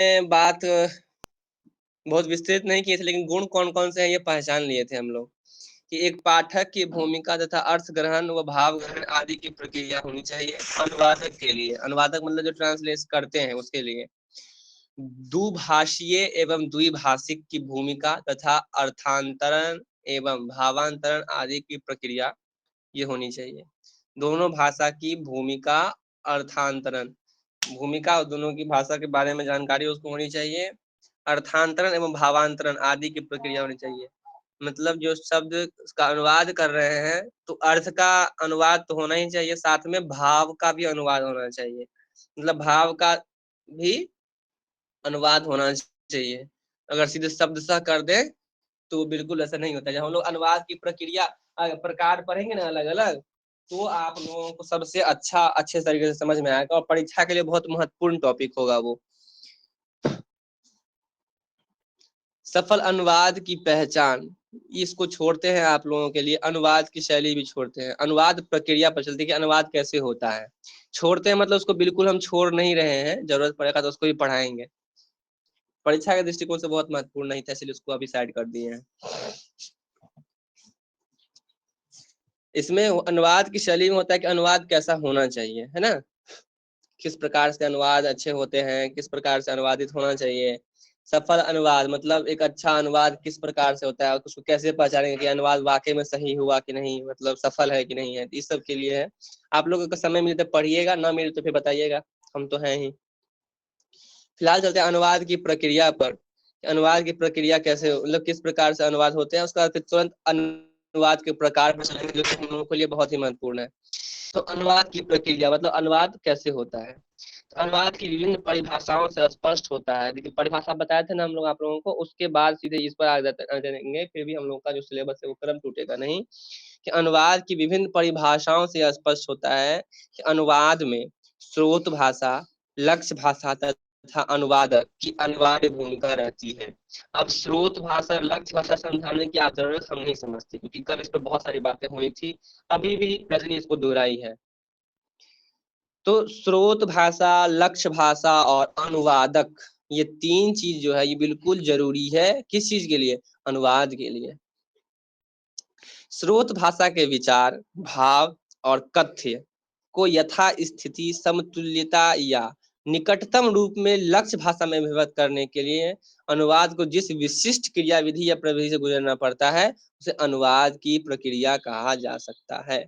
बात बहुत विस्तृत नहीं किए थे, लेकिन गुण कौन कौन से हैं ये पहचान लिए थे हम लोग कि एक पाठक की भूमिका तथा अर्थ ग्रहण व भाव ग्रहण आदि की प्रक्रिया होनी चाहिए अनुवादक के लिए। अनुवादक मतलब जो ट्रांसलेट करते हैं उसके लिए दुभाषीय एवं द्विभाषिक की भूमिका तथा अर्थांतरण एवं भावांतरण आदि की प्रक्रिया ये होनी चाहिए। दोनों भाषा की भूमिका, अर्थांतरण, भूमिका और दोनों की भाषा के बारे में जानकारी उसको होनी चाहिए, अर्थांतरण एवं भावांतरण आदि की प्रक्रिया होनी चाहिए। मतलब जो शब्द का अनुवाद कर रहे हैं तो अर्थ का अनुवाद तो होना ही चाहिए, साथ में भाव का भी अनुवाद होना चाहिए। मतलब भाव का भी अनुवाद होना चाहिए। अगर सीधे शब्द सह कर दे तो बिल्कुल ऐसा नहीं होता। जब हम लोग अनुवाद की प्रक्रिया प्रकार पढ़ेंगे ना अलग अलग, तो आप लोगों को सबसे अच्छे तरीके से समझ में आएगा और परीक्षा के लिए बहुत महत्वपूर्ण टॉपिक होगा वो। सफल अनुवाद की पहचान, इसको छोड़ते हैं आप लोगों के लिए, अनुवाद की शैली भी छोड़ते हैं, अनुवाद प्रक्रिया पर चलते कि अनुवाद कैसे होता है। छोड़ते हैं मतलब उसको बिल्कुल हम छोड़ नहीं रहे हैं, जरूरत पड़ेगा तो उसको भी पढ़ाएंगे। परीक्षा के दृष्टिकोण से बहुत महत्वपूर्ण नहीं था, इसलिए उसको अभी साइड कर दिए हैं। इसमें अनुवाद की शैली में होता है कि अनुवाद कैसा होना चाहिए, है ना, किस प्रकार से अनुवाद अच्छे होते हैं, किस प्रकार से अनुवादित होना चाहिए। सफल अनुवाद मतलब एक अच्छा अनुवाद किस प्रकार से होता है, उसको कैसे पहचानेंगे कि अनुवाद वाकई में सही हुआ कि नहीं, मतलब सफल है कि नहीं है। इस सब के लिए है, आप लोगों को समय मिले तो पढ़िएगा, ना मिले तो फिर बताइएगा, हम तो हैं ही। फिलहाल चलते हैं अनुवाद की प्रक्रिया पर। अनुवाद की प्रक्रिया कैसे, मतलब किस प्रकार से अनुवाद होते हैं, उसका फिर तुरंत अनुवाद के प्रकार पर चलेंगे जो कि हम लोगों के लिए बहुत ही महत्वपूर्ण है। तो अनुवाद की प्रक्रिया मतलब अनुवाद कैसे होता है। तो अनुवाद की विभिन्न परिभाषाओं से स्पष्ट होता है। देखिए परिभाषा बताए थे ना हम लोग आप लोगों को, उसके बाद सीधे इस पर आ जाएंगे, फिर भी हम लोग का जो सिलेबस है वो क्रम टूटेगा नहीं। कि अनुवाद की विभिन्न परिभाषाओं से स्पष्ट होता है कि अनुवाद में स्रोत भाषा, लक्ष्य भाषा तथा अनुवादक की अनिवार्य भूमिका रहती है। अब स्रोत भाषा, लक्ष्य भाषा समझाने की आप जरूरत हम नहीं समझते, क्योंकि कल इस पर बहुत सारी बातें हुई थी, अभी भी रजनी इसको दोहराई है। तो स्रोत भाषा, लक्ष्य भाषा और अनुवादक, ये तीन चीज जो है ये बिल्कुल जरूरी है। किस चीज के लिए, अनुवाद के लिए। स्रोत भाषा के विचार, भाव और कथ्य को यथा स्थिति, समतुल्यता या निकटतम रूप में लक्ष्य भाषा में विभक्त करने के लिए अनुवाद को जिस विशिष्ट क्रिया विधि या प्रविधि से गुजरना पड़ता है उसे अनुवाद की प्रक्रिया कहा जा सकता है।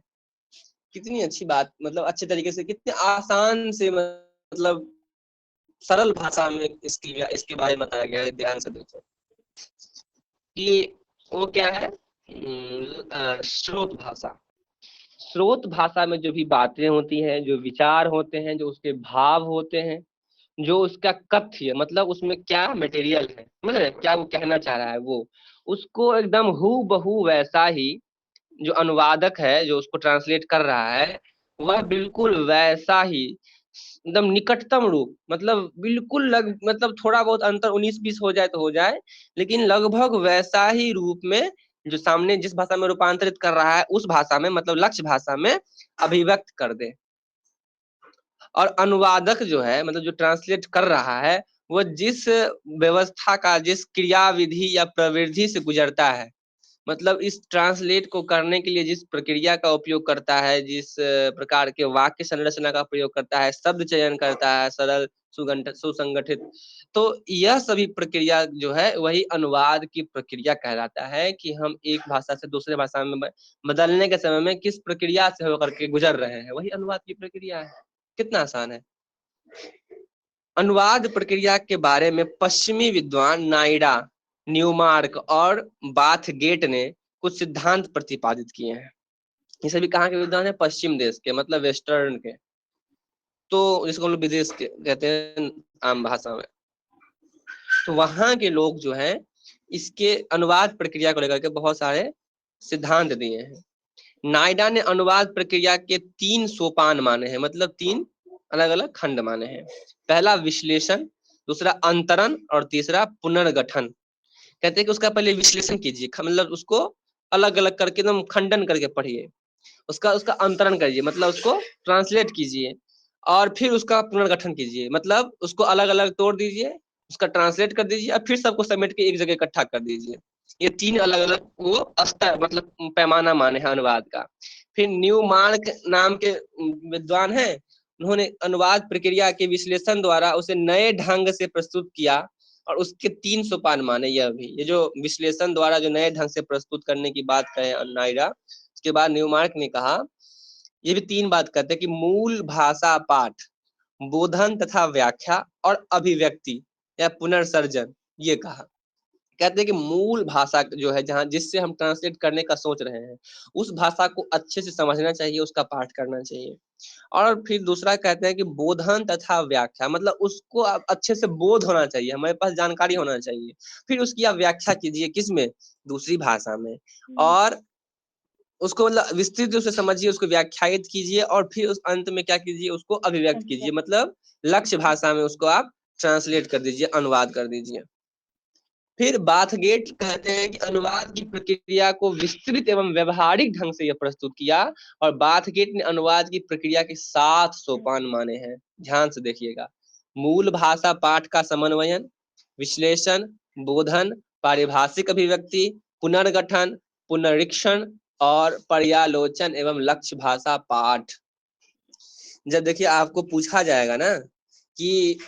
कितनी अच्छी बात, मतलब अच्छे तरीके से, कितने आसान से, मतलब सरल भाषा में इसके बारे में बताया गया है। ध्यान से देखो कि वो क्या है, स्रोत भाषा। स्रोत भाषा में जो भी बातें होती हैं, जो विचार होते हैं, जो उसके भाव होते हैं, जो उसका कथ्य मतलब उसमें क्या मटेरियल है, मतलब क्या वो कहना चाह रहा है, वो उसको एकदम हू बहू वैसा ही जो अनुवादक है जो उसको ट्रांसलेट कर रहा है वह बिल्कुल वैसा ही एकदम निकटतम रूप, मतलब बिल्कुल मतलब थोड़ा बहुत अंतर 19-20 हो जाए तो हो जाए, लेकिन लगभग वैसा ही रूप में जो सामने जिस भाषा में रूपांतरित कर रहा है उस भाषा में, मतलब लक्ष्य भाषा में अभिव्यक्त कर दे। और अनुवादक जो है, मतलब जो ट्रांसलेट कर रहा है, वो जिस व्यवस्था का, जिस क्रिया विधि या प्रवृत्ति से गुजरता है, मतलब इस ट्रांसलेट को करने के लिए जिस प्रक्रिया का उपयोग करता है, जिस प्रकार के वाक्य संरचना का प्रयोग करता है, शब्द चयन करता है सरल, सुसंगठित, तो यह सभी प्रक्रिया जो है वही अनुवाद की प्रक्रिया कहलाता है। कि हम एक भाषा से दूसरे भाषा में बदलने के समय में किस प्रक्रिया से होकर के गुजर रहे हैं, वही अनुवाद की प्रक्रिया है। कितना आसान है। अनुवाद प्रक्रिया के बारे में पश्चिमी विद्वान नाइडा, न्यूमार्क और बाथगेट ने कुछ सिद्धांत प्रतिपादित किए हैं। ये सभी कहाँ के विद्वान है, पश्चिम देश के, मतलब वेस्टर्न के, तो जिसको हम लोग विदेश के कहते हैं आम भाषा में। तो वहां के लोग जो है इसके अनुवाद प्रक्रिया को लेकर के बहुत सारे सिद्धांत दिए हैं। नायडा ने अनुवाद प्रक्रिया के 3 सोपान माने हैं, मतलब 3 अलग अलग खंड माने हैं। पहला विश्लेषण, दूसरा अंतरण और तीसरा पुनर्गठन। कहते हैं कि उसका पहले विश्लेषण कीजिए, मतलब उसको अलग अलग करके एकदम खंडन करके पढ़िए, उसका उसका अंतरण करिए, मतलब उसको ट्रांसलेट कीजिए, और फिर उसका पुनर्गठन कीजिए, मतलब उसको अलग अलग तोड़ दीजिए, उसका ट्रांसलेट कर दीजिए और फिर सबको समेट के एक जगह इकट्ठा कर दीजिए। ये 3 अलग अलग वो स्तर मतलब पैमाना माने हैं अनुवाद का। फिर न्यूमार्क नाम के विद्वान हैं, उन्होंने अनुवाद प्रक्रिया के विश्लेषण द्वारा उसे नए ढंग से प्रस्तुत किया और उसके 3 सोपान माने। यह भी ये जो विश्लेषण द्वारा जो नए ढंग से प्रस्तुत करने की बात कहे नायरा, उसके बाद न्यूमार्क ने कहा, ये भी 3 बात कहते हैं कि मूल भाषा पाठ, बोधन तथा व्याख्या और अभिव्यक्ति या पुनर्सर्जन। ये कहा, कहते हैं कि मूल भाषा जो है जहाँ जिससे हम ट्रांसलेट करने का सोच रहे हैं, उस भाषा को अच्छे से समझना चाहिए, उसका पाठ करना चाहिए। और फिर दूसरा कहते हैं कि बोधन तथा व्याख्या, मतलब उसको आप अच्छे से बोध होना चाहिए, हमारे पास जानकारी होना चाहिए। फिर उसकी आप व्याख्या कीजिए, किसमें? दूसरी भाषा में। और उसको मतलब विस्तृत रूप से समझिए, उसको व्याख्यायित कीजिए और फिर उस अंत में क्या कीजिए, उसको अभिव्यक्त कीजिए, मतलब लक्ष्य भाषा में उसको आप ट्रांसलेट कर दीजिए, अनुवाद कर दीजिए। फिर बाथगेट कहते हैं कि अनुवाद की प्रक्रिया को विस्तृत एवं व्यवहारिक ढंग से यह प्रस्तुत किया, और बाथगेट ने अनुवाद की प्रक्रिया के 7 सोपान माने हैं। ध्यान से देखिएगा, मूल भाषा पाठ का समन्वयन, विश्लेषण, बोधन, पारिभाषिक अभिव्यक्ति, पुनर्गठन, पुनरीक्षण और पर्यालोचन एवं लक्ष्य भाषा पाठ। जब देखिए आपको पूछा जाएगा ना कि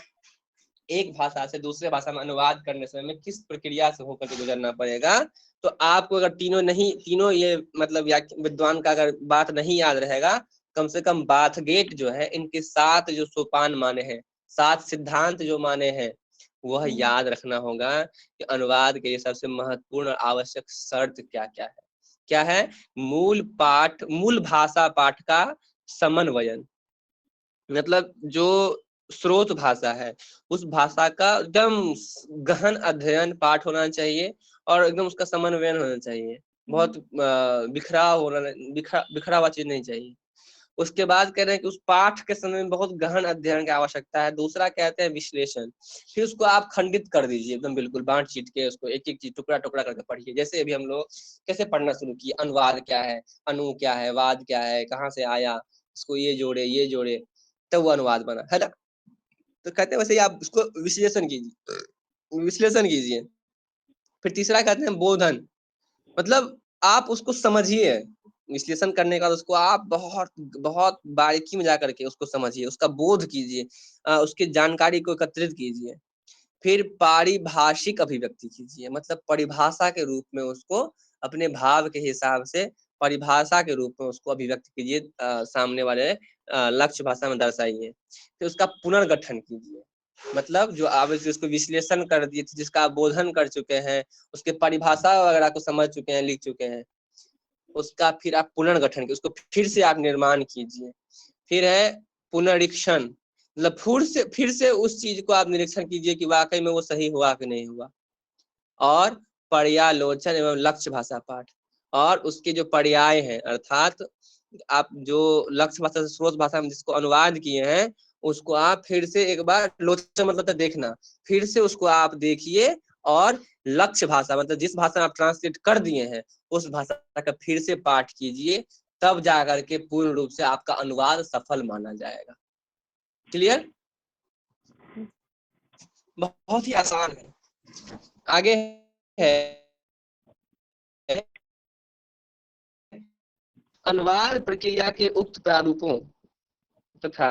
एक भाषा से दूसरे भाषा में अनुवाद करने समय में किस प्रक्रिया से होकर के गुजरना पड़ेगा, तो आपको अगर तीनों ये मतलब विद्वान का अगर बात नहीं याद रहेगा, कम से कम बाथगेट जो है इनके 7 जो सोपान माने हैं, 7 सिद्धांत जो माने हैं, वह याद रखना होगा कि अनुवाद के लिए सबसे महत्वपूर्ण और आवश्यक शर्त क्या क्या है। क्या है? मूल भाषा पाठ का समन्वयन, मतलब जो स्रोत भाषा है उस भाषा का एकदम गहन अध्ययन पाठ होना चाहिए और एकदम उसका समन्वयन होना चाहिए, बहुत बिखरा हुआ चीज नहीं चाहिए। उसके बाद कह रहे हैं कि उस पाठ के समय में बहुत गहन अध्ययन की आवश्यकता है। दूसरा कहते हैं विश्लेषण, फिर उसको आप खंडित कर दीजिए एकदम बिल्कुल बांट चीट के, उसको एक एक चीज टुकड़ा टुकड़ा करके पढ़िए। जैसे अभी हम लोग कैसे पढ़ना शुरू किए, अनुवाद क्या है, अनु क्या है, वाद क्या है, कहाँ से आया, इसको ये जोड़े तब वो अनुवाद बना, है ना। तो कहते हैं वैसे ही आप उसको विश्लेषण कीजिए। फिर तीसरा कहते हैं बोधन, मतलब आप उसको समझिए, विश्लेषण करने का उसको आप बहुत बहुत बारीकी में जाकर के उसको समझिए, उसका बोध कीजिए, उसकी जानकारी को एकत्रित कीजिए। फिर पारिभाषिक अभिव्यक्ति कीजिए, मतलब परिभाषा के रूप में उसको अपने भाव के हिसाब से परिभाषा के रूप में उसको अभिव्यक्त कीजिए, सामने वाले लक्ष्य भाषा में दर्शाइए। फिर उसका पुनर्गठन कीजिए, मतलब जो आप जिसको विश्लेषण कर दिए, जिसका आप बोधन कर चुके हैं, उसके परिभाषा वगैरह को समझ चुके हैं, लिख चुके हैं, उसका फिर आप पुनर्गठन, उसको फिर से आप निर्माण कीजिए। फिर है पुनरीक्षण, मतलब फिर से उस चीज को आप निरीक्षण कीजिए कि वाकई में वो सही हुआ कि नहीं हुआ। और पर्यालोचन एवं लक्ष्य भाषा पाठ, और उसके जो पर्याय हैं, अर्थात आप जो लक्ष्य भाषा से स्रोत भाषा में जिसको अनुवाद किए हैं, उसको आप फिर से एक बार लोचन मतलब देखना, फिर से उसको आप देखिए और लक्ष्य भाषा मतलब जिस भाषा में आप ट्रांसलेट कर दिए हैं उस भाषा का फिर से पाठ कीजिए, तब जाकर के पूर्ण रूप से आपका अनुवाद सफल माना जाएगा। क्लियर? बहुत ही आसान है। आगे है अनुवाद प्रक्रिया के उक्त प्रारूपों तथा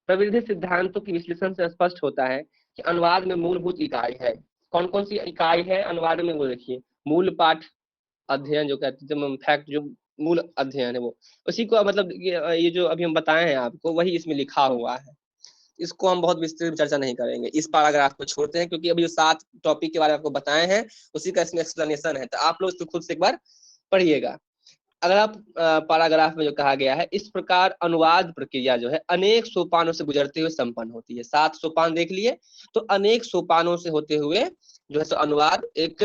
प्रविधि सिद्धांतों की विश्लेषण से स्पष्ट होता है कि अनुवाद में मूलभूत इकाई है। कौन कौन सी इकाई है अनुवाद में? वो देखिए, मूल पाठ अध्ययन जो कहते हैं, फैक्ट जो मूल अध्ययन है वो, उसी को मतलब ये जो अभी हम बताए हैं आपको वही इसमें लिखा हुआ है। इसको हम बहुत विस्तृत चर्चा नहीं करेंगे, इस पैराग्राफ को छोड़ते हैं, क्योंकि अभी जो 7 टॉपिक के बारे में आपको बताए हैं उसी का इसमें एक्सप्लेनेशन है, तो आप लोग इसको खुद से एक बार पढ़िएगा। अगर आप पैराग्राफ में जो कहा गया है, इस प्रकार अनुवाद प्रक्रिया जो है अनेक सोपानों से गुजरते हुए संपन्न होती है। 7 सोपान देख लिए, तो अनेक सोपानों से होते हुए जो है सो अनुवाद एक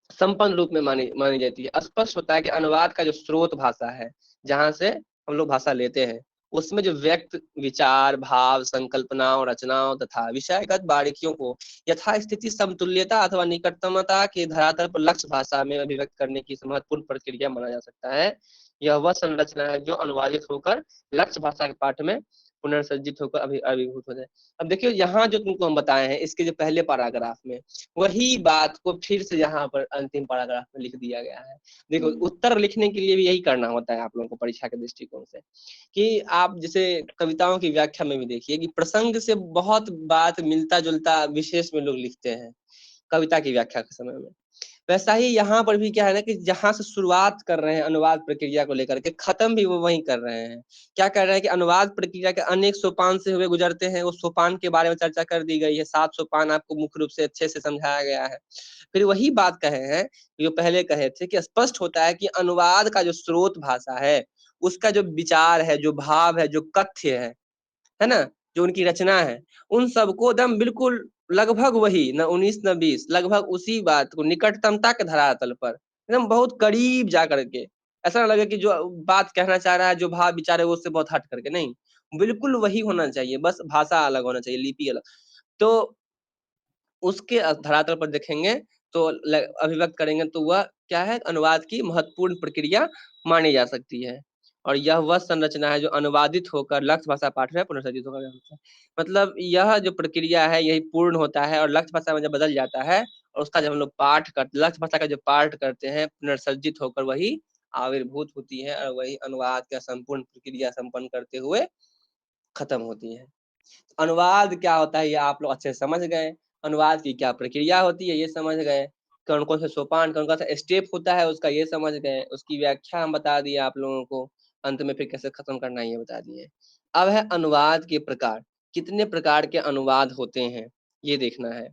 संपन्न रूप में मानी जाती है। स्पष्ट होता है कि अनुवाद का जो स्रोत भाषा है, जहां से हम लोग भाषा लेते हैं, उसमें जो व्यक्त विचार, भाव, संकल्पनाओं, रचनाओं तथा विषयगत बारीकियों को यथास्थिति समतुल्यता अथवा निकटतमता के धरातल पर लक्ष्य भाषा में अभिव्यक्त करने की महत्वपूर्ण प्रक्रिया माना जा सकता है। यह वह संरचना है जो अनुवादित होकर लक्ष्य भाषा के पाठ में पुनर्सर्जित होकर अभिभूत हो जाए। अब देखियो यहाँ जो तुमको हम बताए हैं इसके जो पहले पैराग्राफ में वही बात को फिर से यहाँ पर अंतिम पैराग्राफ में लिख दिया गया है। देखो उत्तर लिखने के लिए भी यही करना होता है आप लोगों को परीक्षा के दृष्टिकोण से, कि आप जैसे कविताओं की व्याख्या में भी देखिए कि प्रसंग से बहुत बात मिलता जुलता विशेष में लोग लिखते हैं कविता की व्याख्या के समय में। वैसा ही यहाँ पर भी क्या है ना कि जहां से शुरुआत कर रहे हैं अनुवाद प्रक्रिया को लेकर के खत्म भी वो वही कर रहे हैं। क्या कर रहे हैं कि अनुवाद प्रक्रिया के अनेक सोपान से हुए गुजरते हैं, उस सोपान के बारे में चर्चा कर दी गई है, 7 सोपान आपको मुख्य रूप से अच्छे से समझाया गया है। फिर वही बात कहे हैं जो पहले कहे थे कि स्पष्ट होता है कि अनुवाद का जो स्रोत भाषा है, उसका जो विचार है, जो भाव है, जो कथ्य है ना, जो उनकी रचना है, उन सबको एकदम बिल्कुल लगभग वही न 19 न 20 लगभग उसी बात को निकटतमता के धरातल पर एकदम बहुत करीब जा करके, ऐसा ना लगे कि जो बात कहना चाह रहा है, जो भाव विचार है वो उससे बहुत हट करके, नहीं, बिल्कुल वही होना चाहिए, बस भाषा अलग होना चाहिए, लिपि अलग। तो उसके धरातल पर देखेंगे तो अभिव्यक्त करेंगे तो वह क्या है, अनुवाद की महत्वपूर्ण प्रक्रिया मानी जा सकती है। और यह वह संरचना है जो अनुवादित होकर लक्ष्य भाषा पाठ में पुनर्सर्जित होकर होता है। मतलब यह जो प्रक्रिया है यही पूर्ण होता है और लक्ष्य भाषा में जब बदल जाता है और उसका जब हम लोग पाठ करते, लक्ष्य भाषा का जो पाठ करते हैं पुनर्सर्जित होकर वही आविर्भूत होती है और वही अनुवाद का संपूर्ण प्रक्रिया संपन्न करते हुए खत्म होती है। अनुवाद क्या होता है ये आप लोग अच्छे से समझ गए, अनुवाद की क्या प्रक्रिया होती है ये समझ गए, कौन कौन से सोपान कौन कौन सा स्टेप होता है उसका ये समझ गए, उसकी व्याख्या हम बता दिए आप लोगों को, अंत में फिर कैसे खत्म करना है ये बता दिए। अब है अनुवाद के प्रकार, कितने प्रकार के अनुवाद होते हैं ये देखना है।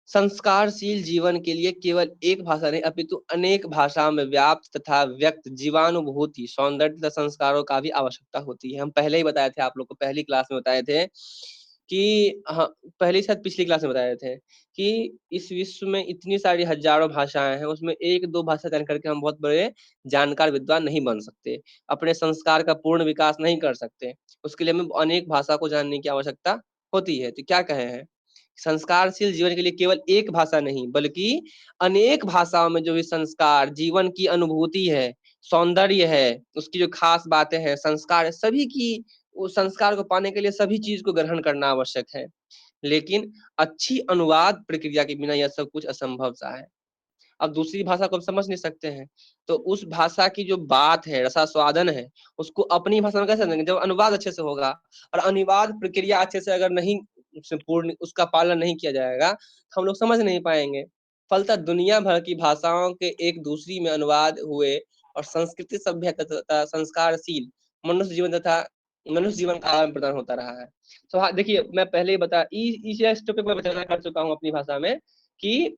संस्कारशील जीवन के लिए केवल एक भाषा नहीं अपितु अनेक भाषाओं में व्याप्त तथा व्यक्त जीवानुभूति सौंदर्य तथा संस्कारों का भी आवश्यकता होती है। हम पहले ही बताए थे आप लोग को, पहली क्लास में बताए थे कि हाँ, पहली शायद पिछली क्लास में बताए थे कि इस विश्व में इतनी सारी हजारों भाषाएं हैं, उसमें एक दो भाषा जान करके हम बहुत बड़े जानकार विद्वान नहीं बन सकते, अपने संस्कार का पूर्ण विकास नहीं कर सकते, उसके लिए हमें अनेक भाषा को जानने की आवश्यकता होती है। तो क्या कहे हैं, संस्कारशील जीवन के लिए केवल एक भाषा नहीं बल्कि अनेक भाषाओं में जो भी संस्कार, जीवन की अनुभूति है, सौंदर्य है, उसकी जो खास बातें हैं, संस्कार है, सभी की उस संस्कार को पाने के लिए सभी चीज को ग्रहण करना आवश्यक है। लेकिन अच्छी अनुवाद प्रक्रिया के बिना यह सब कुछ असंभव सा है। अब दूसरी भाषा को हम समझ नहीं सकते हैं तो उस भाषा की जो बात है, रसास्वादन है, उसको अपनी भाषा में कैसे समझेंगे जब अनुवाद अच्छे से होगा। और अनुवाद प्रक्रिया अच्छे से अगर नहीं पूर्ण उसका पालन नहीं किया जाएगा तो हम लोग समझ नहीं पाएंगे। फलतः दुनिया भर की भाषाओं के एक दूसरी में अनुवाद हुए और संस्कृति सभ्य तथा संस्कारशील मनुष्य जीवन का आदान प्रदान होता रहा है। तो हाँ देखिए, मैं पहले ही बता इस टॉपिक में चर्चा कर चुका हूँ अपनी भाषा में कि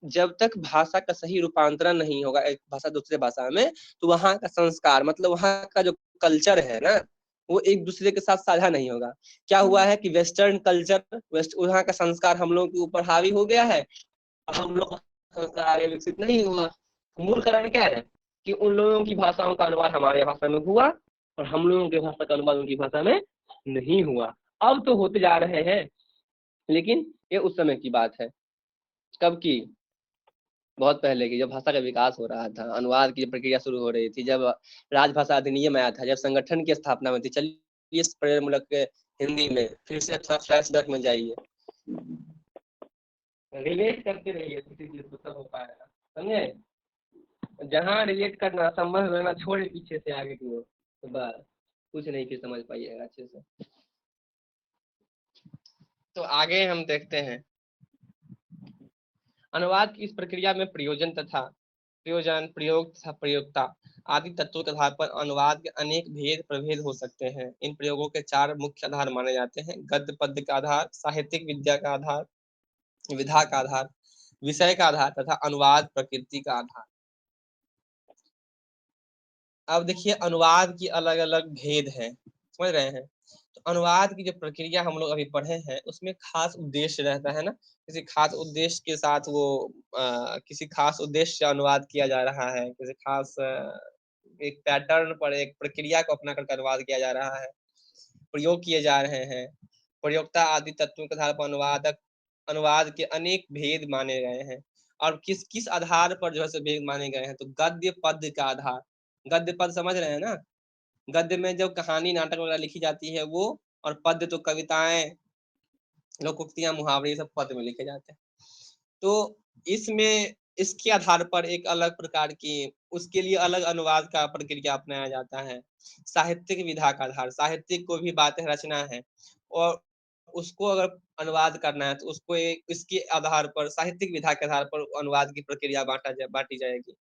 जब तक भाषा का सही रूपांतरण नहीं होगा एक भाषा दूसरे भाषा में, तो वहाँ का संस्कार मतलब वहाँ का जो कल्चर है ना, वो एक दूसरे के साथ साझा नहीं होगा। क्या हुआ है कि वेस्टर्न कल्चर, वहाँ का संस्कार हम लोगों के ऊपर हावी हो गया है, हम लोग का संस्कार आगे विकसित नहीं हुआ। मूल कारण क्या है कि उन लोगों की भाषाओं का अनुवाद हमारे भाषा में हुआ और हम लोगों की भाषा का अनुवाद उनकी भाषा में नहीं हुआ। अब तो होते जा रहे हैं, लेकिन ये उस समय की बात है। कब की, बहुत पहले की, जब भाषा का विकास हो रहा था, अनुवाद की प्रक्रिया शुरू हो रही थी, जब राजभाषा अधिनियम आया था, जब संगठन की स्थापना हुई थी। चलिए इस मूलक के हिंदी में फिर से अच्छा फ्लैशबैक में जाइए, रिलेट करते रहिए, किसी चीज को सब हो पाएगा, समझे। जहाँ रिलेट करना संबंध लेना छोड़े पीछे से आगे की ओर, तो बस कुछ नहीं फिर समझ पाइएगा अच्छे से। तो आगे हम देखते हैं अनुवाद की इस प्रक्रिया में प्रयोजन तथा प्रयोजन, प्रयोग तथा प्रयोक्ता आदि तत्वों के आधार पर अनुवाद के अनेक भेद प्रभेद हो सकते हैं। इन प्रयोगों के 4 मुख्य आधार माने जाते हैं: गद्य पद्य का आधार, साहित्यिक विद्या का आधार, विधा का आधार, विषय का आधार तथा अनुवाद प्रकृति का आधार। अब देखिए अनुवाद की अलग अलग भेद हैं, समझ रहे हैं। तो अनुवाद की जो प्रक्रिया हम लोग अभी पढ़े हैं उसमें खास उद्देश्य रहता है ना, किसी खास उद्देश्य के साथ वो किसी खास उद्देश्य से अनुवाद किया जा रहा है, किसी खास एक पैटर्न पर एक प्रक्रिया को अपना कर अनुवाद किया जा रहा है, प्रयोग किए जा रहे हैं। प्रयोक्ता आदि तत्वों के आधार पर अनुवाद के अनेक भेद माने गए हैं। और किस किस आधार पर जो है भेद माने गए हैं, तो गद्य पद्य का आधार, गद्य पद समझ रहे हैं ना, गद्य में जो कहानी नाटक वगैरह लिखी जाती है वो, और पद्य तो कविताएं, लोकोक्तियां, मुहावरे सब पद्य में लिखे जाते हैं। तो इसमें इसके आधार पर एक अलग प्रकार की, उसके लिए अलग अनुवाद का प्रक्रिया अपनाया जाता है। साहित्यिक विधा का आधार, साहित्यिक को भी बातें रचना है और उसको अगर अनुवाद करना है तो उसको एक इसके आधार पर, साहित्यिक विधा के आधार पर अनुवाद की प्रक्रिया बांटी जाएगी।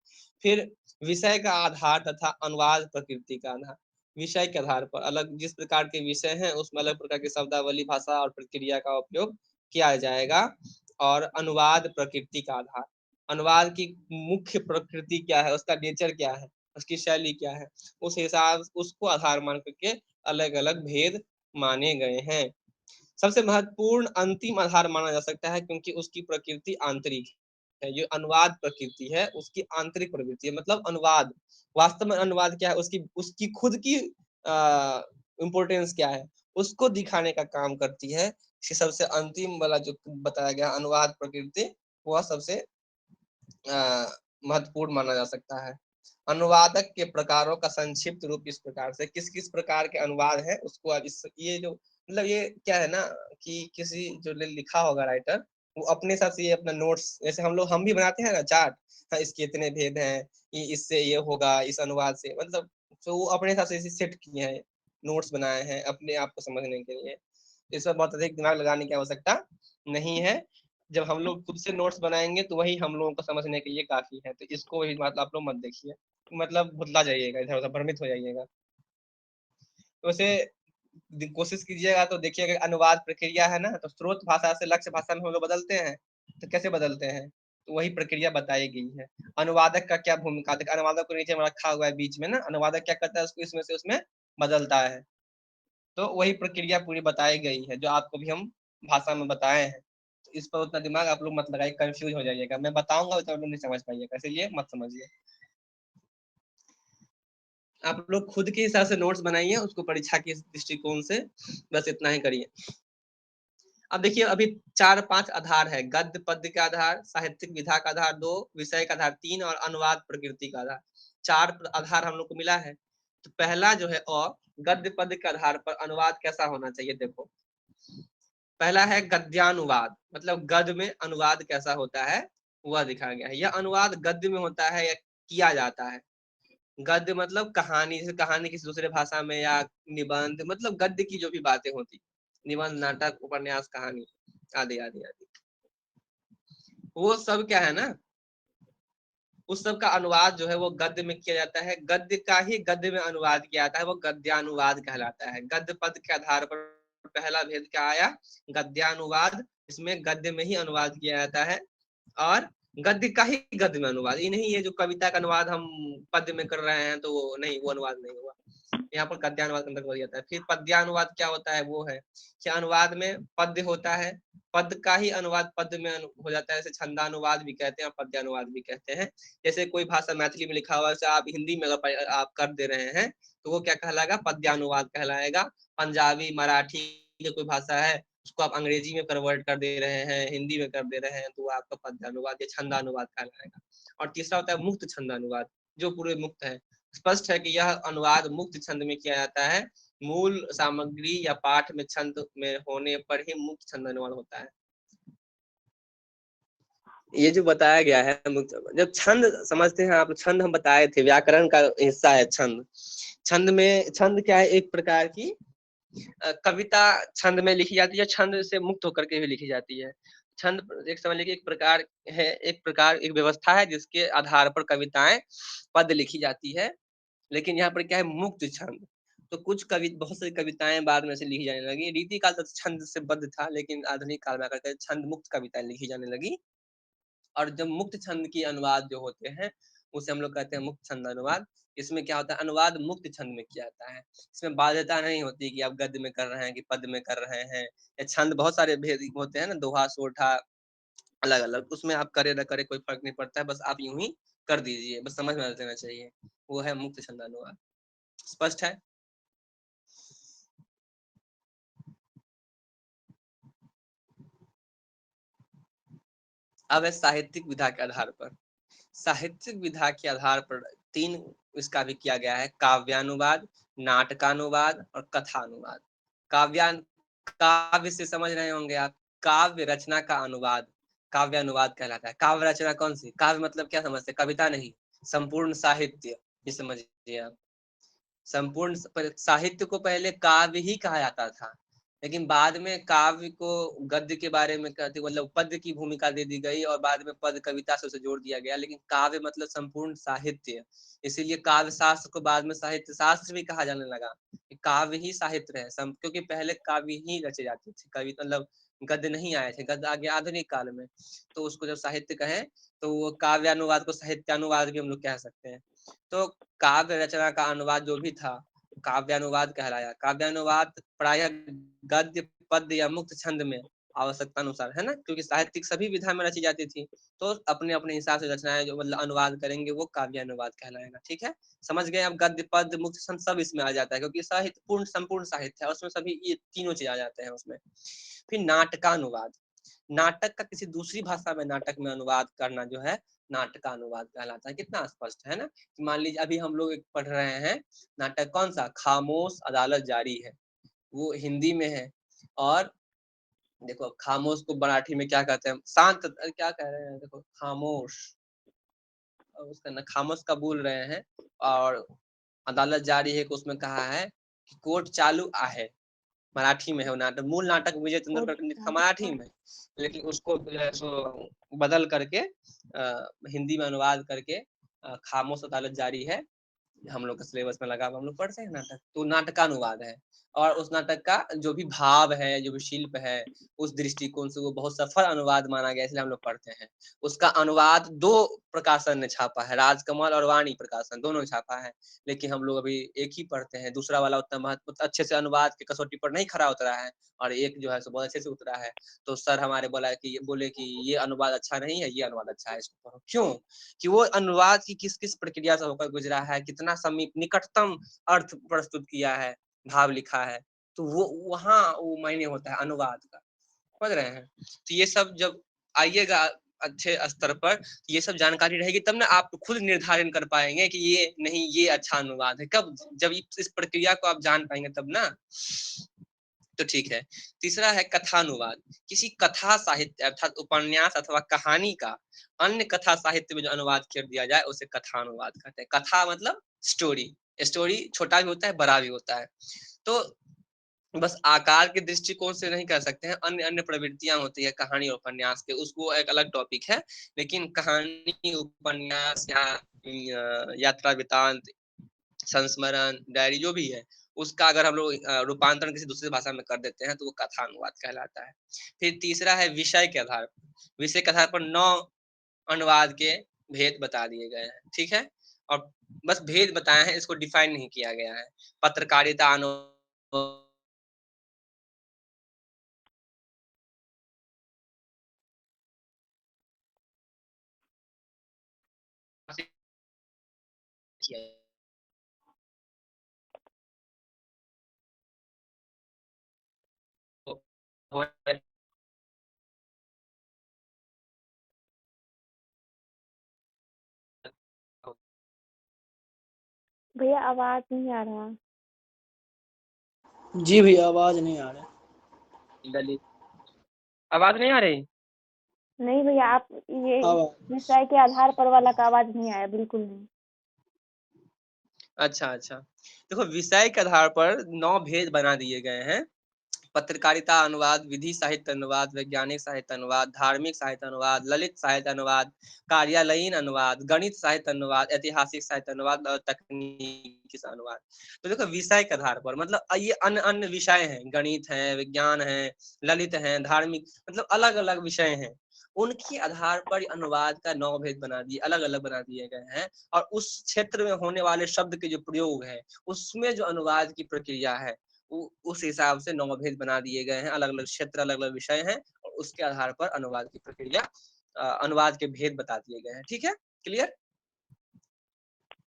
फिर विषय का आधार तथा अनुवाद प्रकृति का आधार, विषय के आधार पर अलग जिस प्रकार के विषय हैं उसमें अलग प्रकार की शब्दावली, भाषा और प्रक्रिया का उपयोग किया जाएगा। और अनुवाद प्रकृति का आधार, अनुवाद की मुख्य प्रकृति क्या है, उसका नेचर क्या है, उसकी शैली क्या है, उस हिसाब उसको आधार मान करके अलग अलग भेद माने गए हैं। सबसे महत्वपूर्ण अंतिम आधार माना जा सकता है क्योंकि उसकी प्रकृति आंतरिक है। जो अनुवाद प्रकृति है उसकी आंतरिक प्रवृत्ति है, मतलब अनुवाद वास्तव में अनुवाद क्या है, उसकी उसकी खुद की इम्पोर्टेंस क्या है, उसको दिखाने का काम करती है। इसी सबसे अंतिम वाला जो बताया गया अनुवाद प्रकृति, वह सबसे महत्वपूर्ण माना जा सकता है। अनुवादक के प्रकारों का संक्षिप्त रूप इस प्रकार से, किस किस प्रकार के अनुवाद है उसको अब इस ये जो मतलब ये क्या है ना कि किसी जो लिखा होगा राइटर, वो अपने हिसाब से ये अपना नोट्स, जैसे हम भी बनाते हैं ना चार्ट, हाँ इसके इतने भेद हैं, ये इससे ये होगा इस अनुवाद से, मतलब तो वो अपने हिसाब से इसे सेट किए हैं, नोट्स बनाए हैं अपने आप को समझने के लिए। इस पर बहुत अधिक दिमाग लगाने की आवश्यकता नहीं है। जब हम लोग खुद से नोट्स बनाएंगे तो वही हम लोगों को समझने के लिए काफी है। तो इसको भी मतलब आप लोग मत देखिए, मतलब भुतला जाइएगा, इधर उधर भ्रमित हो जाइएगा। वैसे कोशिश कीजिएगा तो देखिएगा अनुवाद प्रक्रिया है ना, तो स्रोत भाषा से लक्ष्य भाषा में हम लोग बदलते हैं, तो कैसे बदलते हैं, तो वही प्रक्रिया बताई गई है। अनुवादक का क्या भूमिका, देखिए अनुवादक को नीचे में रखा हुआ है बीच में ना, अनुवादक क्या करता है उसको इसमें से उसमें बदलता है। तो वही प्रक्रिया पूरी बताई गई है जो आपको भी हम भाषा में बताए हैं। तो इस पर उतना दिमाग आप लोग मत लगाइए, कंफ्यूज हो जाइएगा, मैं बताऊंगा तो आप लोग नहीं समझ पाइएगा, इसलिए मत समझिए। आप लोग खुद के हिसाब से नोट्स बनाइए उसको परीक्षा के दृष्टिकोण से, बस इतना ही करिए। अब देखिए अभी 4-5 आधार है, गद्य पद्य का आधार, साहित्यिक विधा का आधार 2, विषय का आधार 3 और अनुवाद प्रकृति का आधार 4 आधार हम लोग को मिला है। तो पहला जो है गद्य पद्य के आधार पर अनुवाद कैसा होना चाहिए, देखो पहला है गद्यानुवाद, मतलब गद्य में अनुवाद कैसा होता है वह दिखाया गया है। यह अनुवाद गद्य में होता है या किया जाता है। गद्य मतलब कहानी, जैसे कहानी किसी दूसरे भाषा में, या निबंध मतलब गद्य की जो भी बातें होती, निबंध, नाटक, उपन्यास, कहानी आदि आदि आदि, वो सब क्या है ना, उस सब का अनुवाद जो है वो गद्य में किया जाता है। गद्य का ही गद्य में अनुवाद किया जाता है, वो गद्यानुवाद कहलाता है। गद्य पद के आधार पर पहला भेद क्या आया, गद्यानुवाद, इसमें गद्य में ही अनुवाद किया जाता है। और गद्य का ही गद्य में अनुवाद, ये नहीं ये जो कविता का अनुवाद हम पद्य में कर रहे हैं तो वो नहीं, वो अनुवाद नहीं हुआ, यहाँ पर गद्यानुवाद अंतर्गत हो जाता है। फिर पद्यानुवाद क्या होता है, वो है कि अनुवाद में पद्य होता है, पद का ही अनुवाद पद्य में हो जाता है, जैसे छंदानुवाद भी कहते हैं, पद्यानुवाद भी कहते हैं। जैसे कोई भाषा मैथिली में लिखा हुआ है आप हिंदी में अगर आप कर दे रहे हैं तो वो क्या कहलाएगा, पद्यानुवाद कहलाएगा। पंजाबी मराठी की कोई भाषा है उसको आप अंग्रेजी में कन्वर्ट कर दे रहे हैं, हिंदी में कर दे रहे हैं, तो वो आपका पद्यानुवाद या छंदानुवाद कहलाएगा। और तीसरा होता है मुक्त छंदानुवाद, जो पूरे मुक्त है। स्पष्ट है कि यह अनुवाद मुक्त छंद में किया जाता है, मूल सामग्री या पाठ में छंद में होने पर ही मुक्त छंद अनुवाद होता है। ये जो बताया गया है, जब छंद समझते हैं आप, छंद हम बताए थे व्याकरण का हिस्सा है छंद। छंद में, छंद क्या है, एक प्रकार की कविता छंद में लिखी जाती है, छंद से मुक्त होकर के भी लिखी जाती है। छंद एक समझ लीजिए एक प्रकार है, एक व्यवस्था है जिसके आधार पर कविताएं पद लिखी जाती है। लेकिन यहाँ पर क्या है, मुक्त छंद। तो कुछ बहुत सारी कविताएं बाद में से लिखी जाने लगी, रीति काल तक छंद से बद्ध था, लेकिन आधुनिक काल में आकर छंद मुक्त कविताएं लिखी जाने लगी। और जब मुक्त छंद की अनुवाद जो होते हैं उसे हम लोग कहते हैं मुक्त छंद अनुवाद। इसमें क्या होता है, अनुवाद मुक्त छंद में किया जाता है, इसमें बाध्यता नहीं होती कि आप गद्य में कर रहे हैं कि पद में कर रहे हैं। या छंद बहुत सारे भेद होते हैं ना, दोहा सोठा अलग अलग, उसमें आप करे ना करे कोई फर्क नहीं पड़ता है, बस आप यूं ही कर दीजिए, बस समझ में आ देना चाहिए। वो है मुक्त छंद अनुवाद। स्पष्ट है। अब है साहित्यिक विधा के आधार पर, साहित्यिक विधा के आधार पर 3 इसका भी किया गया है, काव्यानुवाद, नाटकानुवाद और कथानुवाद। काव्य से समझ रहे होंगे आप, काव्य रचना का अनुवाद काव्य अनुवाद कहलाता है। काव्य रचना कौन सी? काव्य मतलब क्या समझते हैं? कविता नहीं, संपूर्ण साहित्य, ये समझिए आप। संपूर्ण साहित्य को पहले काव्य ही कहा जाता था, लेकिन बाद में काव्य को गद्य के बारे में कहते, मतलब पद्य की भूमिका दे दी गई और बाद में पद कविता से उसे जोड़ दिया गया। लेकिन काव्य मतलब संपूर्ण साहित्य, इसीलिए काव्य शास्त्र को बाद में साहित्य शास्त्र भी कहा जाने लगा। काव्य ही साहित्य है, क्योंकि पहले काव्य ही रचे जाते थे, कवि मतलब गद्य नहीं आए थे, गद्य आगे आधुनिक काल में। तो उसको जब साहित्य कहे तो वो काव्यानुवाद को साहित्यानुवाद भी हम लोग कह सकते हैं। तो काव्य रचना का अनुवाद जो भी था काव्यानुवाद कहलाया। काव्यानुवाद प्रायः गद्य पद्य या मुक्त छंद में आवश्यकता अनुसार, है ना, क्योंकि साहित्यिक सभी विधा में रची जाती थी, तो अपने अपने हिसाब से रचनाएं जो मतलब अनुवाद करेंगे वो काव्यानुवाद कहलाएगा। ठीक है, समझ गए? अब गद्य पद्य मुक्त छंद सब इसमें आ जाता है, क्योंकि साहित्य पूर्ण संपूर्ण साहित्य है, उसमें सभी ये तीनों चीज आ जाते हैं उसमें। फिर नाटकानुवाद, नाटक का किसी दूसरी भाषा में नाटक में अनुवाद करना जो है नाटकानुवाद कहलाता है। कितना स्पष्ट है ना। मान लीजिए अभी हम लोग एक पढ़ रहे हैं नाटक, कौन सा? खामोश अदालत जारी है, वो हिंदी में है। और देखो खामोश को मराठी में क्या कहते हैं? शांत, क्या कह रहे हैं? देखो खामोश, उसका ना खामोश का बोल रहे हैं। और अदालत जारी है, उसमें कहा है कि कोर्ट चालू आहे, मराठी में है वो नाटक। मूल नाटक विजय तेंदुलकर ने लिखा मराठी में, लेकिन उसको जो है सो बदल करके हिंदी में अनुवाद करके खामोश अदालत जारी है, हम लोग का सिलेबस में लगा, हम लोग पढ़ते हैं नाटक, तो नाटकानुवाद है। और उस नाटक का जो भी भाव है, जो भी शिल्प है, उस दृष्टिकोण से वो बहुत सफल अनुवाद माना गया, इसलिए हम लोग पढ़ते हैं। उसका अनुवाद 2 प्रकाशन ने छापा है, राजकमल और वाणी प्रकाशन, दोनों ने छापा है। लेकिन हम लोग अभी एक ही पढ़ते हैं, दूसरा वाला उतना महत्व अच्छे से अनुवाद की कसौटी पर नहीं खरा उतरा है, और एक जो है सो बहुत अच्छे से उतरा है। तो सर हमारे बोले कि ये अनुवाद अच्छा नहीं है, ये अनुवाद अच्छा है, इसको पढ़ो। क्यों? कि वो अनुवाद की किस किस प्रक्रिया से होकर गुजरा है, कितना समीप निकटतम अर्थ प्रस्तुत किया है, भाव लिखा है, तो वो वहाँ वो मायने होता है अनुवाद का। समझ रहे हैं? तो ये सब जब आइएगा अच्छे स्तर पर, ये सब जानकारी रहेगी तब ना आप खुद निर्धारण कर पाएंगे कि ये नहीं, ये अच्छा अनुवाद है। कब? जब इस प्रक्रिया को आप जान पाएंगे तब ना। तो ठीक है। तीसरा है कथानुवाद। किसी कथा साहित्य अर्थात उपन्यास अथवा कहानी का अन्य कथा साहित्य में जो अनुवाद कर दिया जाए उसे कथानुवाद कहते हैं। कथा मतलब स्टोरी, स्टोरी छोटा भी होता है बड़ा भी होता है। तो बस आकार के दृष्टिकोण से नहीं कर सकते हैं, अन्य अन्य प्रवृत्तियां होती है कहानी और उपन्यास के, उसको एक अलग टॉपिक है। लेकिन कहानी, उपन्यास या यात्रा वृतांत, संस्मरण, डायरी जो भी है, उसका अगर हम लोग रूपांतरण किसी दूसरी भाषा में कर देते हैं तो वो कथानुवाद कहलाता है। फिर तीसरा है विषय के आधार पर। विषय के आधार पर 9 अनुवाद के भेद बता दिए गए हैं। ठीक है, और बस भेद बताए हैं, इसको डिफाइन नहीं किया गया है। पत्रकारिता अनुवाद भैया आवाज नहीं आ रहा। जी भैया आवाज नहीं आ रहा। आवाज नहीं आ रही? नहीं भैया, आप ये आवाज विषय के आधार पर वाला का आवाज नहीं आया, बिल्कुल नहीं। अच्छा अच्छा, देखो विषय के आधार पर 9 भेद बना दिए गए हैं। पत्रकारिता अनुवाद, विधि साहित्य अनुवाद, वैज्ञानिक साहित्य अनुवाद, धार्मिक साहित्य अनुवाद, ललित साहित्य अनुवाद, कार्यालयीन अनुवाद, गणित साहित्य अनुवाद, ऐतिहासिक साहित्य अनुवाद और तकनीकी अनुवाद। तो देखो विषय के आधार पर मतलब ये अन्य अन्य विषय हैं, गणित है, विज्ञान है, ललित है, धार्मिक, मतलब अलग अलग विषय हैं। उनके आधार पर अनुवाद का 9 भेद बना दिए, अलग अलग बना दिए गए हैं। और उस क्षेत्र में होने वाले शब्द के जो प्रयोग है, उसमें जो अनुवाद की प्रक्रिया है, उस हिसाब से 9 भेद बना दिए गए हैं। अलग अलग क्षेत्र, अलग अलग विषय हैं, और उसके आधार पर अनुवाद की प्रक्रिया, अनुवाद के भेद बता दिए गए हैं। ठीक है, क्लियर?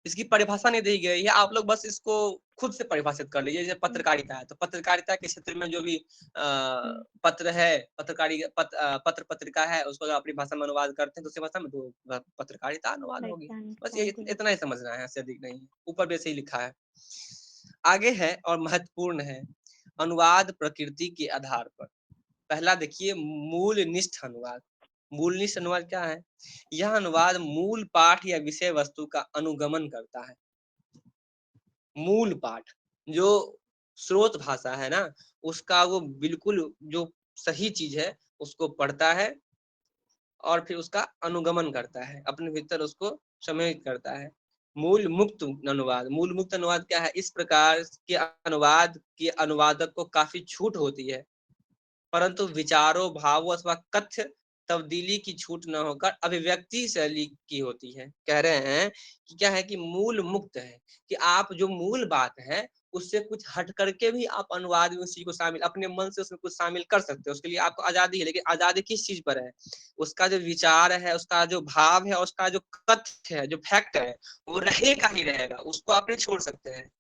इसकी परिभाषा नहीं दी गई है, आप लोग बस इसको खुद से परिभाषित कर लीजिए। जैसे पत्रकारिता है, तो पत्रकारिता के क्षेत्र में जो भी पत्र है, पत्र पत्रिका है, उसको अगर अपनी भाषा में अनुवाद करते हैं तो उसी भाषा में तो पत्रकारिता अनुवाद होगी। बस ये इतना ही समझना है, इससे अधिक नहीं, ऊपर भी ऐसे ही लिखा है। आगे है और महत्वपूर्ण है, अनुवाद प्रकृति के आधार पर। पहला देखिए, मूलनिष्ठ अनुवाद। मूलनिष्ठ अनुवाद क्या है? यह अनुवाद मूल पाठ या विषय वस्तु का अनुगमन करता है। मूल पाठ, जो स्रोत भाषा है ना, उसका वो बिल्कुल जो सही चीज है उसको पढ़ता है और फिर उसका अनुगमन करता है, अपने भीतर उसको सम्मिलित करता है। मूल मुक्त अनुवाद। मूल मुक्त अनुवाद क्या है? इस प्रकार के अनुवाद के अनुवादक को काफी छूट होती है, परंतु विचारों, भावों अथवा कथ्य तब्दीली की छूट न होकर अभिव्यक्ति शैली की होती है। कह रहे हैं कि क्या है कि मूल मुक्त है, कि आप जो मूल बात है उससे कुछ हट करके भी आप अनुवाद में उसी को शामिल, अपने मन से उसमें कुछ शामिल कर सकते हो, उसके लिए आपको आजादी है। लेकिन आजादी किस चीज पर है? उसका जो विचार है, उसका जो भाव है, उसका जो कथ्य है, जो फैक्ट है, वो रहेगा ही रहेगा, उसको आप नहीं छोड़ सकते हैं।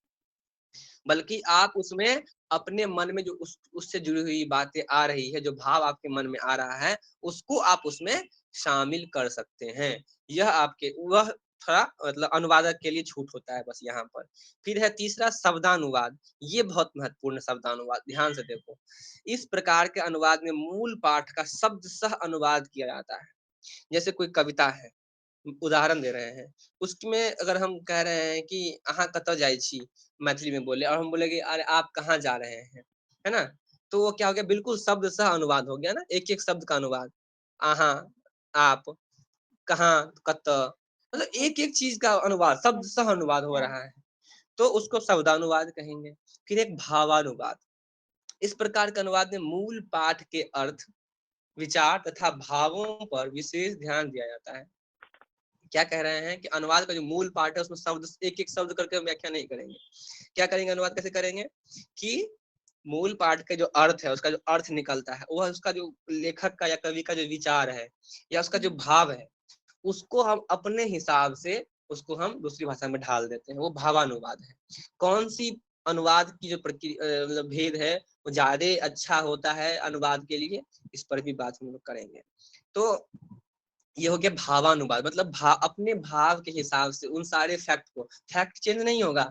बल्कि आप उसमें अपने मन में जो उससे जुड़ी हुई बातें आ रही है, जो भाव आपके मन में आ रहा है, उसको आप उसमें शामिल कर सकते हैं। यह आपके वह थोड़ा मतलब अनुवादक के लिए छूट होता है बस यहाँ पर। फिर है तीसरा, शब्दानुवाद। ये बहुत महत्वपूर्ण शब्दानुवाद, ध्यान से देखो। इस प्रकार के अनुवाद में मूल पाठ का शब्द सह अनुवाद किया जाता है। जैसे कोई कविता है, उदाहरण दे रहे हैं, उसमें अगर हम कह रहे हैं कि अहाँ कतऽ जाइ छी, मैथिली में बोले, और हम बोले कि अरे आप कहाँ जा रहे हैं, है ना? तो वो क्या हो गया? बिल्कुल शब्द सह अनुवाद हो गया ना, एक एक शब्द का अनुवाद। अहाँ, आप, कहाँ, कतऽ, मतलब एक एक चीज का अनुवाद, शब्द सह अनुवाद हो रहा है, तो उसको शब्दानुवाद कहेंगे। फिर एक भावानुवाद। इस प्रकार के अनुवाद में मूल पाठ के अर्थ, विचार तथा भावों पर विशेष ध्यान दिया जाता है। क्या कह रहे हैं कि अनुवाद का जो मूल पार्ट है उसमें शब्द, एक एक शब्द करके हम व्याख्या नहीं करेंगे। क्या करेंगे? अनुवाद कैसे करेंगे कि मूल पाठ का जो अर्थ है, उसका जो अर्थ निकलता है, वह उसका जो लेखक का या कवि का जो विचार है या उसका जो भाव है, उसको हम अपने हिसाब से उसको हम दूसरी भाषा में ढाल देते हैं, वो भावानुवाद है। कौन सी अनुवाद की जो मतलब भेद है वो ज्यादा अच्छा होता है अनुवाद के लिए, इस पर भी बात हम लोग करेंगे। तो ये हो गया भावानुवाद, मतलब अपने भाव के हिसाब से उन सारे फैक्ट को, फैक्ट चेंज नहीं होगा,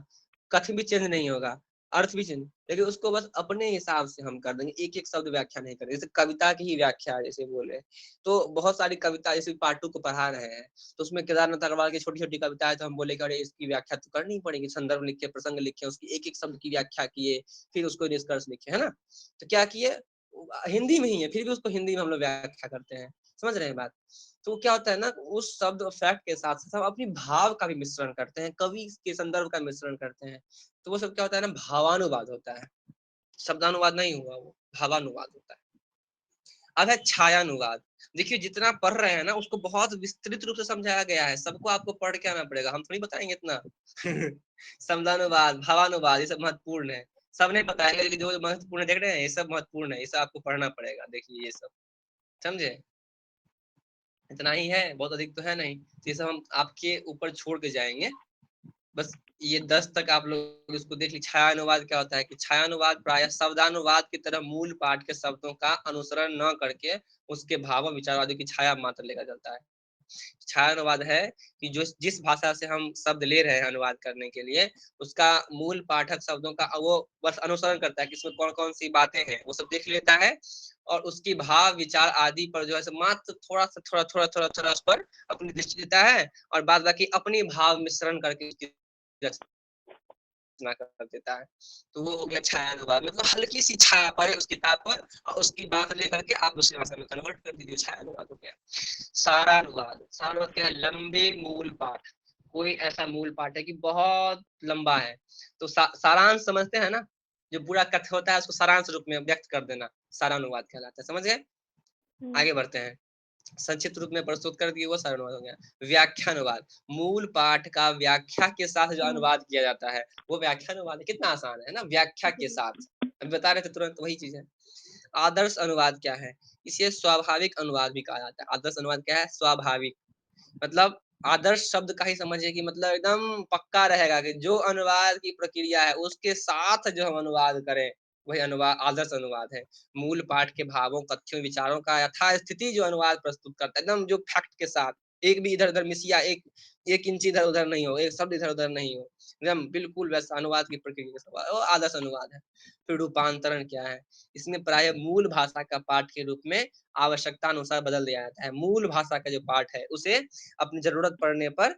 कथन भी चेंज नहीं होगा, अर्थ भी चेंज, लेकिन उसको बस अपने हिसाब से हम कर देंगे, एक एक शब्द व्याख्या नहीं करेंगे। जैसे कविता की ही व्याख्या जैसे बोले, तो बहुत सारी कविता, जैसे पार्ट 2 को पढ़ा रहे हैं तो उसमें केदारनाथ अग्रवाल की छोटी छोटी कविता है, तो हम बोले कि अरे इसकी व्याख्या तो करनी पड़ेगी, संदर्भ लिखे, प्रसंग लिखे, उसकी एक एक शब्द की व्याख्या किए, फिर उसको निष्कर्ष लिखे, है ना? तो क्या किए, हिंदी में ही है, फिर भी उसको हिंदी में हम लोग व्याख्या करते हैं। समझ रहे हैं बात? तो क्या होता है ना, उस शब्द और फैक्ट के साथ साथ हम अपनी भाव का भी मिश्रण करते हैं, कवि के संदर्भ का मिश्रण करते हैं, तो वो सब क्या होता है ना, भावानुवाद होता है। शब्दानुवाद नहीं हुआ, वो भावानुवाद होता है। अब है छायानुवाद। देखिए जितना पढ़ रहे हैं ना उसको बहुत विस्तृत रूप से समझाया गया है, सबको आपको पढ़ के आना पड़ेगा, हम थोड़ी बताएंगे इतना। शब्दानुवाद, भावानुवाद, ये सब महत्वपूर्ण है, सब नहीं बताएंगे, लेकिन जो महत्वपूर्ण देख रहे हैं ये सब महत्वपूर्ण है, ये सब आपको पढ़ना पड़ेगा। देखिए ये सब, समझे? इतना ही है, बहुत अधिक तो है नहीं, तो ये सब हम आपके ऊपर छोड़ के जाएंगे। बस ये 10 तक आप लोग इसको देख लीजिए। छायानुवाद क्या होता है कि छायानुवाद प्रायः शब्दानुवाद की तरह मूल पाठ के शब्दों का अनुसरण न करके उसके भाव और विचार आदि की छाया मात्र लेकर चलता है। छायानुवाद है कि जो जिस भाषा से हम शब्द ले रहे हैं अनुवाद करने के लिए, उसका मूल पाठक शब्दों का वो बस अनुसरण करता है कि इसमें कौन कौन सी बातें हैं वो सब देख लेता है, और उसकी भाव विचार आदि पर जो है मात्र थोड़ा सा थोड़ा उस पर अपनी दृष्टि देता है, और बाद बाकी अपनी भाव मिश्रण करके उसकी रचना कर देता है। तो वो हो गया छायानुवाद, मतलब हल्की सी छाया पड़े उस किताब पर और उसकी बात लेकर के आप दूसरी भाषा में कन्वर्ट कर दीजिए, छायानुवाद हो गया। सारानुवाद। सारानुवाद क्या है? लंबे मूल पाठ। कोई ऐसा मूल पाठ है कि बहुत लंबा है, तो सारांश समझते हैं ना, जो पूरा कथ्य होता है उसको सारांश रूप में व्यक्त कर देना, सारानुवाद कहलाता है। समझ गए? आगे बढ़ते हैं। संक्षिप्त रूप में प्रस्तुत कर दिए, वो सारानुवाद हो गया। व्याख्यानुवाद। मूल पाठ का व्याख्या के साथ जो अनुवाद किया जाता है वो व्याख्यानुवाद है। कितना आसान है ना, व्याख्या के साथ। अभी बता रहे थे तुरंत, वही चीज है। आदर्श अनुवाद क्या है? इसे स्वाभाविक अनुवाद भी कहा जाता है। आदर्श अनुवाद क्या है? स्वाभाविक, मतलब आदर्श शब्द का ही समझिए कि मतलब एकदम पक्का रहेगा कि जो अनुवाद की प्रक्रिया है उसके साथ जो हम अनुवाद करें वही अनुवाद आदर्श अनुवाद है। मूल पाठ के भावों, कथ्यों, विचारों का यथास्थिति जो अनुवाद प्रस्तुत करता है, एकदम जो फैक्ट के साथ, एक भी इधर उधर मिसिया एक इंच इधर उधर नहीं हो, एक शब्द इधर उधर नहीं हो, एकदम बिल्कुल वैसा अनुवाद की प्रक्रिया के सवाल, वो आदर्श अनुवाद है। फिर रूपांतरण क्या है? इसमें प्राय मूल भाषा का पाठ के रूप में आवश्यकता अनुसार बदल दिया जाता है। मूल भाषा का जो पाठ है उसे अपनी जरूरत पड़ने पर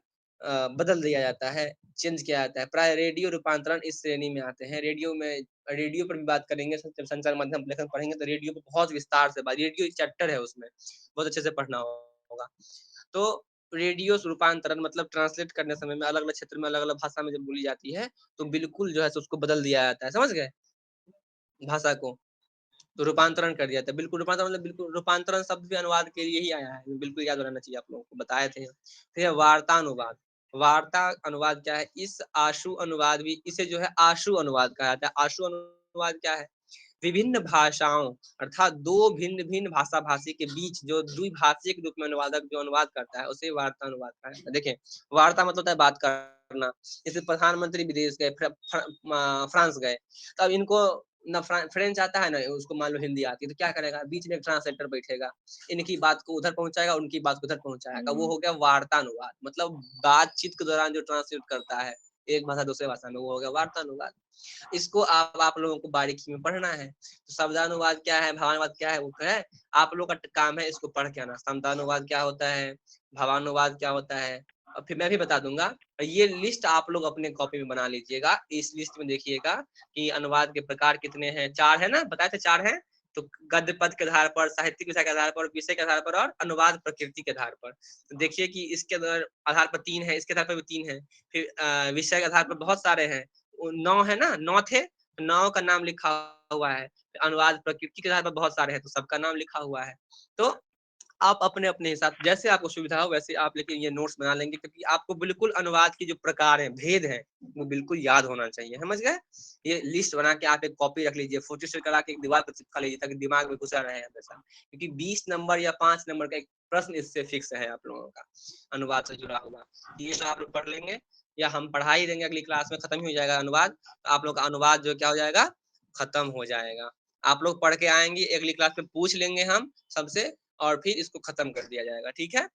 बदल दिया जाता है, चेंज किया जाता है। प्राय रेडियो रूपांतरण इस श्रेणी में आते हैं। रेडियो पर भी बात करेंगे, जब संचार माध्यम लेखन पढ़ेंगे तो रेडियो पर बहुत विस्तार से बात, रेडियो एक चैप्टर है उसमें, बहुत अच्छे से पढ़ना होगा। तो रेडियो रूपांतरण मतलब ट्रांसलेट करने समय में अलग-अलग क्षेत्र में अलग-अलग भाषा में जब बोली जाती है, तो बिल्कुल जो है सो उसको बदल दिया जाता है, समझ गए? भाषा को। तो रूपांतरण कर दिया था। बिल्कुल रूपांतरण मतलब बिल्कुल रूपांतरण शब्द भी अनुवाद के लिए ही आया है। बिल्कुल याद रहना चाहिए, आप लोगों को बताए थे। फिर है वार्ता अनुवाद। वार्ता अनुवाद क्या है? इस आशु अनुवाद भी, इसे जो है आशु अनुवाद कहा जाता है। आशु अनुवाद क्या है? विभिन्न भाषाओं अर्थात दो भिन्न-भिन्न भाषा-भाषी के बीच जो द्विभाषी के रूप में अनुवादक जो अनुवाद करता है, उसे वार्ता अनुवाद कहा जाता है। देखिए, वार्ता मतलब होता है बात करना। जैसे प्रधानमंत्री विदेश गए, फ्रांस गए, तब इनको ना फ्रेंच आता है ना उसको, मान लो हिंदी आती है, तो क्या करेगा? बीच में एक ट्रांसलेटर बैठेगा, इनकी बात को उधर पहुंचाएगा, उनकी बात को उधर पहुंचाएगा। वो हो गया वार्तानुवाद, मतलब बातचीत के दौरान जो ट्रांसलेट करता है एक भाषा दूसरे भाषा में, वो हो गया वार्तानुवाद। इसको आप लोगों को बारीकी में पढ़ना है। तो शब्दानुवाद क्या है, भावानुवाद क्या है, वो है आप लोग का काम है इसको पढ़ के आना। शब्दानुवाद क्या होता है, भावानुवाद क्या होता है, और फिर मैं भी बता दूंगा। ये लिस्ट आप लोग अपने कॉपी में बना लीजिएगा। इस लिस्ट में देखिएगा कि अनुवाद के प्रकार कितने हैं, 4 है ना, बताए थे 4 हैं। तो गद्य पद के आधार पर, साहित्यिक विषय के आधार पर, विषय के आधार पर और अनुवाद प्रकृति के आधार पर। तो देखिए कि इसके आधार पर 3 है, इसके आधार पर भी 3 है। फिर विषय के आधार पर बहुत सारे हैं, 9 है ना, 9 थे, 9 का नाम लिखा हुआ है। अनुवाद प्रकृति के आधार पर बहुत सारे हैं, तो सबका नाम लिखा हुआ है। तो आप अपने-अपने हिसाब जैसे आपको सुविधा हो वैसे आप लेकिन ये नोट्स बना लेंगे, क्योंकि आपको बिल्कुल अनुवाद की जो प्रकार हैं, भेद हैं, वो बिल्कुल याद होना चाहिए, समझ गए? ये लिस्ट बना के आप एक कॉपी रख लीजिए, फोटो स्टेट करा के एक दीवार पर चिपका लीजिए, ताकि दिमाग में घुसा रहे हमेशा। क्योंकि 20 नंबर या 5 नंबर का एक प्रश्न इससे फिक्स है आप लोगों का, अनुवाद से जुड़ा हुआ। ये तो आप लोग पढ़ लेंगे, या हम पढ़ा ही देंगे, अगली क्लास में खत्म ही हो जाएगा अनुवाद। तो आप लोग का अनुवाद जो क्या हो जाएगा, खत्म हो जाएगा। आप लोग पढ़ के आएँगे, अगली क्लास में पूछ लेंगे हम सबसे, और फिर इसको खत्म कर दिया जाएगा, ठीक है?